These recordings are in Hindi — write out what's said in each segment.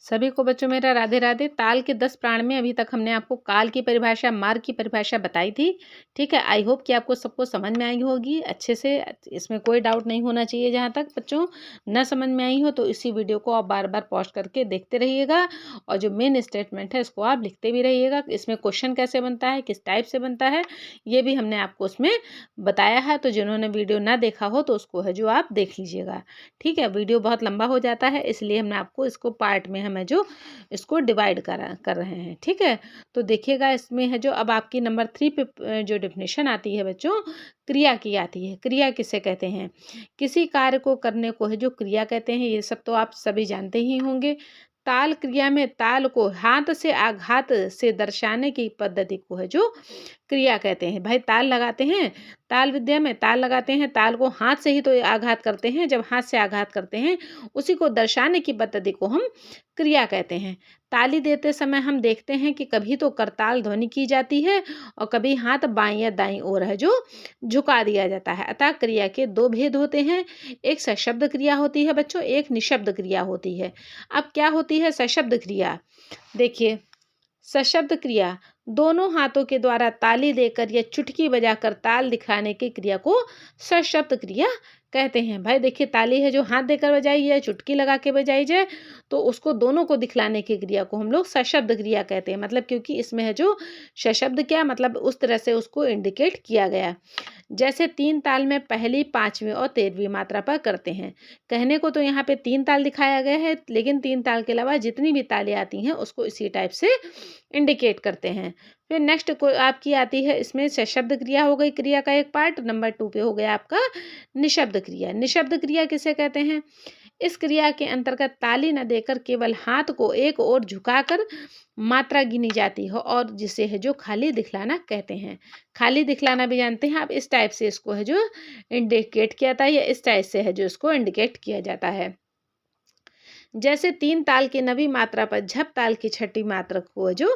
सभी को बच्चों मेरा राधे राधे। ताल के 10 प्राण में अभी तक हमने आपको काल की परिभाषा, मार्ग की परिभाषा बताई थी। ठीक है, आई होप कि आपको सबको समझ में आई होगी अच्छे से। इसमें कोई डाउट नहीं होना चाहिए। जहाँ तक बच्चों न समझ में आई हो तो इसी वीडियो को आप बार बार पॉज करके देखते रहिएगा, और जो मेन स्टेटमेंट है इसको आप लिखते भी रहिएगा। इसमें क्वेश्चन कैसे बनता है, किस टाइप से बनता है, ये भी हमने आपको उसमें बताया है। तो जिन्होंने वीडियो ना देखा हो तो उसको है जो आप देख लीजिएगा। ठीक है, वीडियो बहुत लंबा हो जाता है, इसलिए हमने आपको इसको पार्ट में हमें जो इसको डिवाइड कर रहे हैं। ठीक है, तो देखिएगा इसमें है जो अब आपकी नंबर 3 पे जो डेफिनेशन आती है बच्चों, क्रिया की आती है। क्रिया किसे कहते हैं? किसी कार्य को करने को है जो क्रिया कहते हैं। ये सब तो आप सभी जानते ही होंगे। ताल क्रिया में ताल को हाथ से आघात से दर्शाने की पद्धति को है जो क्रिया कहते हैं। भाई ताल लगाते हैं, ताल विद्या में ताल लगाते हैं, ताल को हाथ से ही तो आघात करते हैं। जब हाथ से आघात करते हैं उसी को दर्शाने की पद्धति को हम क्रिया कहते हैं। ताली देते समय हम देखते हैं कि कभी तो करताल ध्वनि की जाती है और कभी हाथ बाईं या दाईं ओर है जो झुका दिया जाता है। अतः क्रिया के दो भेद होते हैं। एक सशब्द क्रिया होती है बच्चों, एक निशब्द क्रिया होती है। अब क्या होती है सशब्द क्रिया? देखिए, सशब्द क्रिया दोनों हाथों के द्वारा ताली देकर या चुटकी बजाकर ताल दिखाने की क्रिया को सशब्द क्रिया कहते हैं। भाई देखिए, ताली है जो हाथ देकर बजाई जाए, चुटकी लगा के बजाई जाए, तो उसको दोनों को दिखलाने की क्रिया को हम लोग सशब्द क्रिया कहते हैं। मतलब क्योंकि इसमें है जो सशब्द क्या मतलब उस तरह से उसको इंडिकेट किया गया। जैसे 3 ताल में पहली, 5वीं और 13वीं मात्रा पर करते हैं। कहने को तो यहाँ पे 3 ताल दिखाया गया है, लेकिन 3 ताल के अलावा जितनी भी तालें आती हैं उसको इसी टाइप से इंडिकेट करते हैं। फिर नेक्स्ट को आपकी आती है, इसमें सशब्द क्रिया हो गई क्रिया का एक पार्ट। नंबर 2 पे हो गया आपका निशब्द क्रिया। निशब्द क्रिया किसे कहते हैं? इस क्रिया के अंतर्गत ताली न देकर केवल हाथ को एक ओर झुकाकर मात्रा गिनी जाती है, और जिसे है जो खाली दिखलाना कहते हैं। खाली दिखलाना भी जानते हैं आप, इस टाइप से इसको है जो इंडिकेट किया जाता है, या इस टाइप से है जो इसको इंडिकेट किया जाता है। जैसे 3 ताल की नवी मात्रा पर झप ताल की छठी मात्रा को जो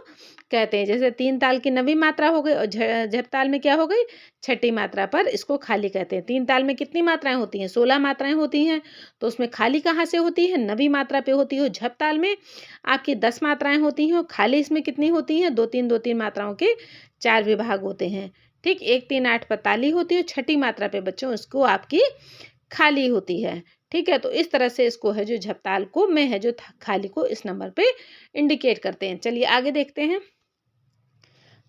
कहते हैं। जैसे 3 ताल की नवी मात्रा हो गई और झप ताल में क्या हो गई, छठी मात्रा पर इसको खाली कहते हैं। 3 ताल में कितनी मात्राएं होती हैं? 16 मात्राएं होती हैं। तो उसमें खाली कहाँ से होती है? नवी मात्रा पे होती है। झप ताल में आपकी 10 मात्राएं होती हैं और खाली इसमें कितनी होती हैं? 2-3 मात्राओं के 4 विभाग होते हैं। ठीक, 1-3-8 पर ताली होती है, छठी मात्रा पे बच्चों इसको आपकी खाली होती है। ठीक है, तो इस तरह से इसको है जो झपताल को में है जो खाली को इस नंबर पे इंडिकेट करते हैं। चलिए आगे देखते हैं।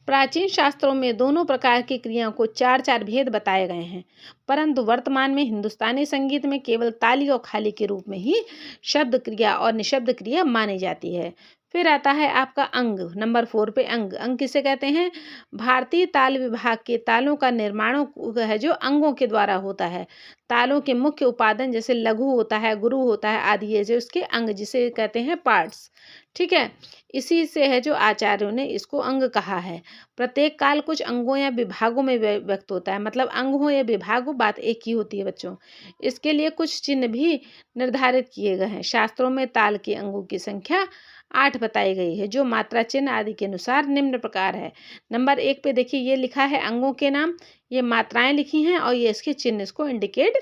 प्राचीन शास्त्रों में दोनों प्रकार की क्रियाओं को 4-4 भेद बताए गए हैं, परंतु वर्तमान में हिंदुस्तानी संगीत में केवल ताली और खाली के रूप में ही शब्द क्रिया और निशब्द क्रिया मानी जाती है। फिर आता है आपका अंग। नंबर 4 पे अंग। अंग किसे कहते हैं? भारतीय ताल विभाग के तालों का निर्माण है जो अंगों के द्वारा होता है। तालों के मुख्य उपादान जैसे लघु होता है, गुरु होता है आदि, ये जो इसके अंग जिसे कहते हैं पार्ट्स। ठीक है, इसी से है जो आचार्यों ने इसको अंग कहा है। प्रत्येक काल कुछ अंगों या विभागों में व्यक्त होता है। मतलब अंग हो या विभाग हो, बात एक ही होती है बच्चों। इसके लिए कुछ चिन्ह भी निर्धारित किए गए हैं। शास्त्रों में ताल के अंगों की संख्या 8 बताई गई है, जो मात्रा चिन्ह आदि के अनुसार निम्न प्रकार है। नंबर 1 पे देखिए, ये लिखा है अंगों के नाम, ये मात्राएं लिखी हैं और ये इसके चिन्ह इसको इंडिकेट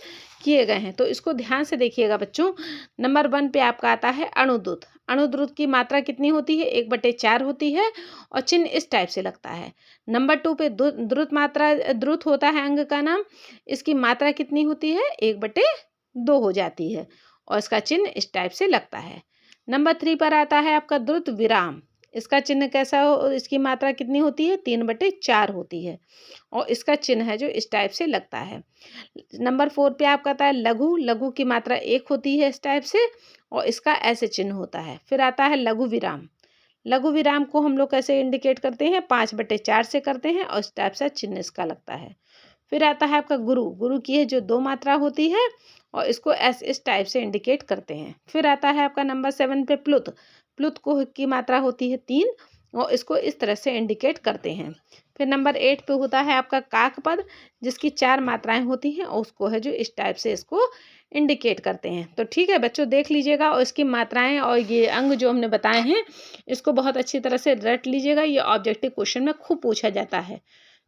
किए गए हैं। तो इसको ध्यान से देखिएगा बच्चों। नंबर 1 पे आपका आता है अणुद्रुत। अणुद्रुत की मात्रा कितनी होती है? 1/4 होती है और चिन्ह इस टाइप से लगता है। नंबर 2 पे द्रुत मात्रा, द्रुत होता है अंग का नाम। इसकी मात्रा कितनी होती है? 1/2 हो जाती है और इसका चिन्ह इस टाइप से लगता है। नंबर 3 पर आता है आपका द्रुत विराम। इसका चिन्ह कैसा हो? इसकी मात्रा कितनी होती है? 3/4 होती है और इसका चिन्ह है जो इस टाइप से लगता है। नंबर 4 पे आपका आता है लघु। लघु की मात्रा 1 होती है इस टाइप से और इसका ऐसे चिन्ह होता है। फिर आता है लघु विराम। लघु विराम को हम लोग कैसे इंडिकेट करते हैं? 5/4 से करते हैं और इस टाइप से चिन्ह इसका लगता है। फिर आता है आपका गुरु। गुरु की है जो 2 मात्रा होती है और इसको इस टाइप से इंडिकेट करते हैं। फिर आता है आपका नंबर 7 पे प्लुत। प्लुत को की मात्रा होती है 3 और इसको इस तरह से इंडिकेट करते हैं। फिर नंबर 8 पे होता है आपका काकपद, जिसकी 4 मात्राएं होती हैं और उसको है जो इस टाइप से इसको इंडिकेट करते हैं। तो ठीक है बच्चों, देख लीजिएगा और इसकी मात्राएं और ये अंग जो हमने बताए हैं इसको बहुत अच्छी तरह से रट लीजिएगा। ये ऑब्जेक्टिव क्वेश्चन में खूब पूछा जाता है।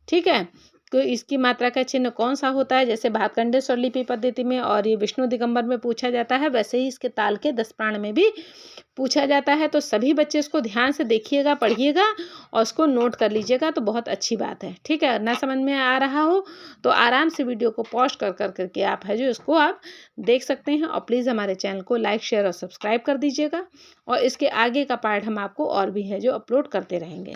ठीक है, इसकी मात्रा का चिन्ह कौन सा होता है। जैसे भातखंडे स्वरलिपि पद्धति में और ये विष्णु दिगंबर में पूछा जाता है, वैसे ही इसके ताल के 10 प्राण में भी पूछा जाता है। तो सभी बच्चे इसको ध्यान से देखिएगा, पढ़िएगा और उसको नोट कर लीजिएगा, तो बहुत अच्छी बात है। ठीक है, ना समझ में आ रहा हो तो आराम से वीडियो को पॉज कर करके आप है जो इसको आप देख सकते हैं। और प्लीज़ हमारे चैनल को लाइक, शेयर और सब्सक्राइब कर दीजिएगा। और इसके आगे का पार्ट हम आपको और भी है जो अपलोड करते रहेंगे।